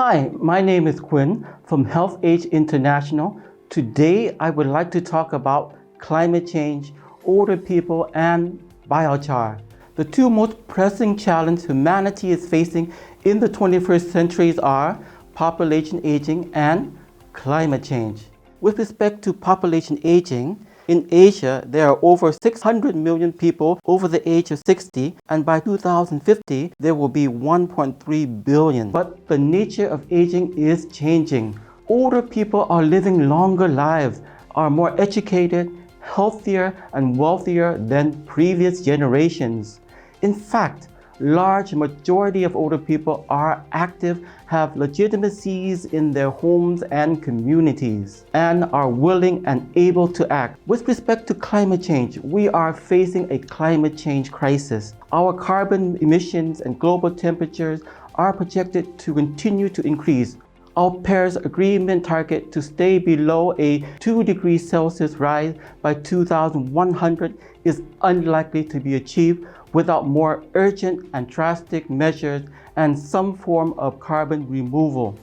Hi, my name is Quinn from HelpAge International. Today, I would like to talk about climate change, older people, and biochar. The two most pressing challenges humanity is facing in the 21st century are population aging and climate change. With respect to population aging, in Asia, there are over 600 million people over the age of 60, and by 2050, there will be 1.3 billion. But the nature of aging is changing. Older people are living longer lives, are more educated, healthier, and wealthier than previous generations. In fact, large majority of older people are active, have legitimacies in their homes and communities, and are willing and able to act. With respect to climate change, we are facing a climate change crisis. Our carbon emissions and global temperatures are projected to continue to increase. Our Paris Agreement target to stay below a 2 degrees Celsius rise by 2100 is unlikely to be achieved without more urgent and drastic measures and some form of carbon removal.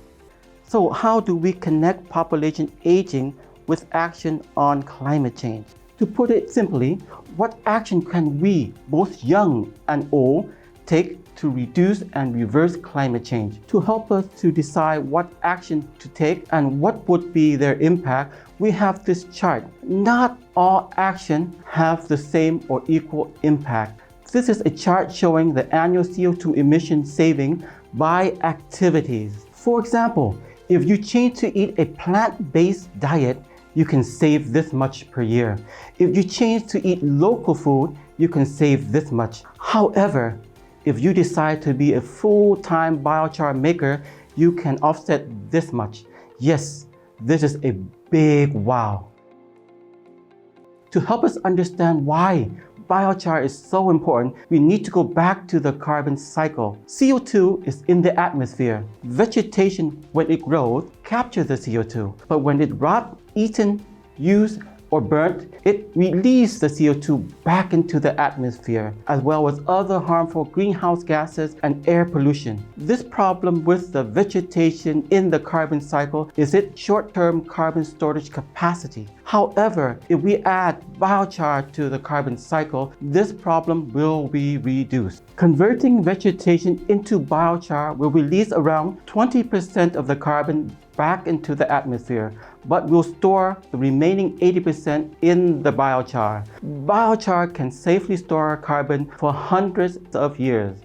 So how do we connect population aging with action on climate change? To put it simply, what action can we, both young and old, take to reduce and reverse climate change? To help us to decide what action to take and what would be their impact, we have this chart. Not all action have the same or equal impact. This is a chart showing the annual CO2 emission saving by activities. For example, if you change to eat a plant-based diet, you can save this much per year. If you change to eat local food, you can save this much. However, if you decide to be a full-time biochar maker, you can offset this much. Yes, this is a big wow. To help us understand why biochar is so important, we need to go back to the carbon cycle. CO2 is in the atmosphere. Vegetation, when it grows, captures the CO2. But when it rots, eaten, used, or burnt, it releases the CO2 back into the atmosphere, as well as other harmful greenhouse gases and air pollution. This problem with the vegetation in the carbon cycle is its short-term carbon storage capacity. However, if we add biochar to the carbon cycle, this problem will be reduced. Converting vegetation into biochar will release around 20% of the carbon back into the atmosphere, but will store the remaining 80% in the biochar. Biochar can safely store carbon for hundreds of years.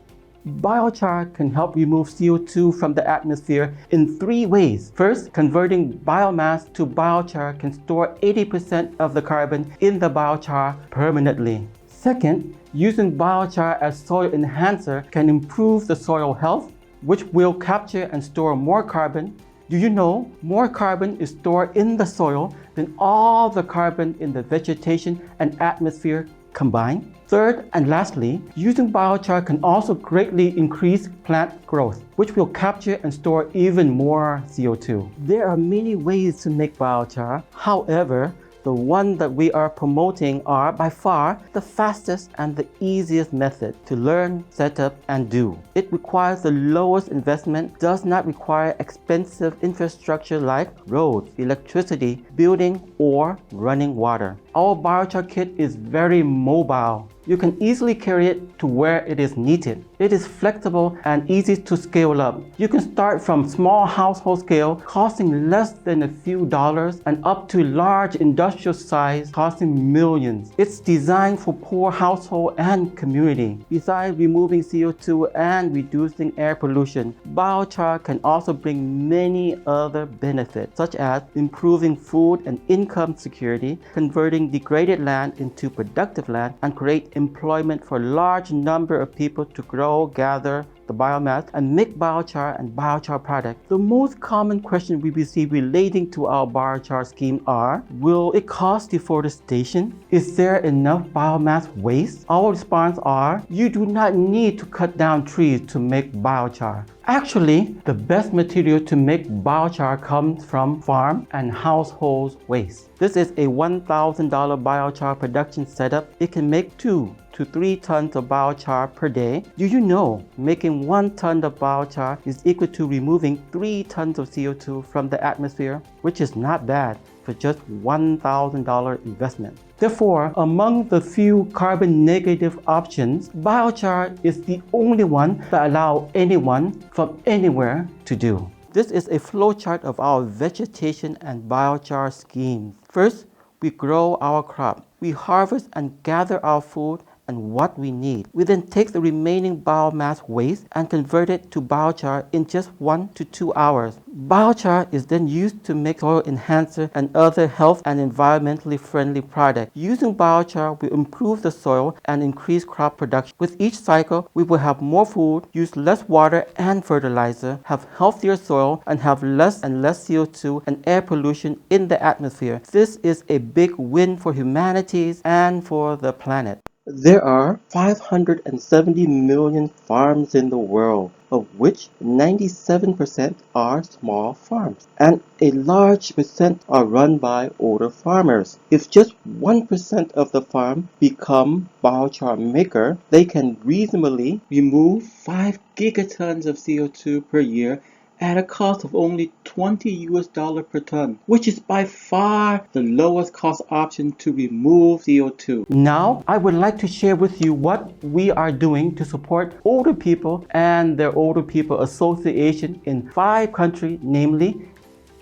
Biochar can help remove CO2 from the atmosphere in 3 ways. First, converting biomass to biochar can store 80% of the carbon in the biochar permanently. Second, using biochar as soil enhancer can improve the soil health, which will capture and store more carbon. Do you know more carbon is stored in the soil than all the carbon in the vegetation and atmosphere combined? Third and lastly, using biochar can also greatly increase plant growth, which will capture and store even more CO2. There are many ways to make biochar. However, the one that we are promoting are by far the fastest and the easiest method to learn, set up, and do. It requires the lowest investment, does not require expensive infrastructure like roads, electricity, building, or running water. Our biochar kit is very mobile. You can easily carry it to where it is needed. It is flexible and easy to scale up. You can start from small household scale, costing less than a few dollars, and up to large industrial size, costing millions. It's designed for poor household and community. Besides removing CO2 and reducing air pollution, biochar can also bring many other benefits, such as improving food and income security, converting degraded land into productive land, and create employment for a large number of people to grow, gather the biomass, and make biochar and biochar products. The most common question we receive relating to our biochar scheme are, will it cause deforestation? Is there enough biomass waste? Our response are, you do not need to cut down trees to make biochar. Actually, the best material to make biochar comes from farm and household waste. This is a $1,000 biochar production setup. It can make 2 to 3 tons of biochar per day. Do you know making 1 ton of biochar is equal to removing 3 tons of CO2 from the atmosphere, which is not bad for just $1,000 investment. Therefore, among the few carbon negative options, biochar is the only one that allows anyone from anywhere to do. This is a flowchart of our vegetation and biochar schemes. First, we grow our crop. We harvest and gather our food and what we need. We then take the remaining biomass waste and convert it to biochar in just 1 to 2 hours. Biochar is then used to make soil enhancer and other health and environmentally friendly products. Using biochar will improve the soil and increase crop production. With each cycle, we will have more food, use less water and fertilizer, have healthier soil, and have less and less CO2 and air pollution in the atmosphere. This is a big win for humanity and for the planet. There are 570 million farms in the world, of which 97% are small farms, and a large percent are run by older farmers. If just 1% of the farm become biochar maker, they can reasonably remove 5 gigatons of CO2 per year at a cost of only $20 per ton, which is by far the lowest cost option to remove CO2. Now, I would like to share with you what we are doing to support older people and their older people association in 5 countries, namely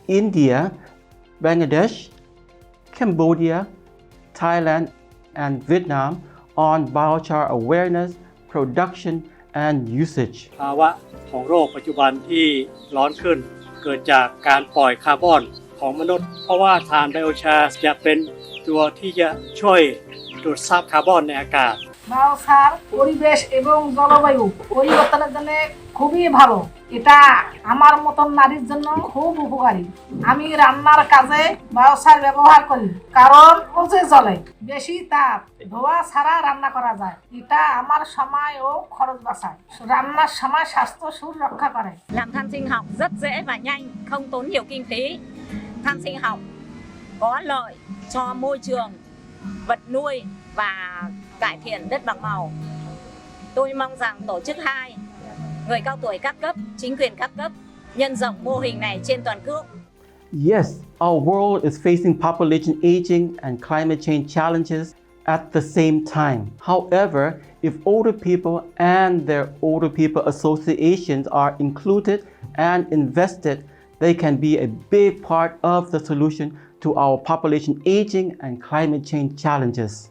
India, Bangladesh, Cambodia, Thailand, and Vietnam on biochar awareness, production, and usage. ภาวะของโลกปัจจุบันที่ร้อนขึ้นเกิดจากการปล่อยคาร์บอนของมนุษย์เพราะว่าถ่านไบโอชาร์จะเป็นตัวที่จะช่วยดูดซับคาร์บอนในอากาศ biochar পরিবেশ এবং জলবায়ু পরিবর্তনের জন্য খুবই ভালো। এটা আমার মতন নারীর জন্য খুব উপকারী। আমি রান্নার কাজে বায়োচার ব্যবহার করি কারণ ওজে জ্বলে বেশি তাপ ধোয়া ছাড়া রান্না করা যায়। এটা আমার সময় ও খরচ বাঁচায়। রান্নার সময় স্বাস্থ্য সুরক্ষা করে। Làm than sinh học rất dễ và nhanh, không tốn nhiều kinh phí. Than sinh học có lợi cho môi trường, vật nuôi và cải thiện đất bằng màu. Tôi mong rằng tổ chức 2, người cao tuổi các cấp, chính quyền các cấp nhân rộng mô hình này trên toàn quốc. Yes, our world is facing population aging and climate change challenges at the same time. However, if older people and their older people associations are included and invested, they can be a big part of the solution to our population aging and climate change challenges.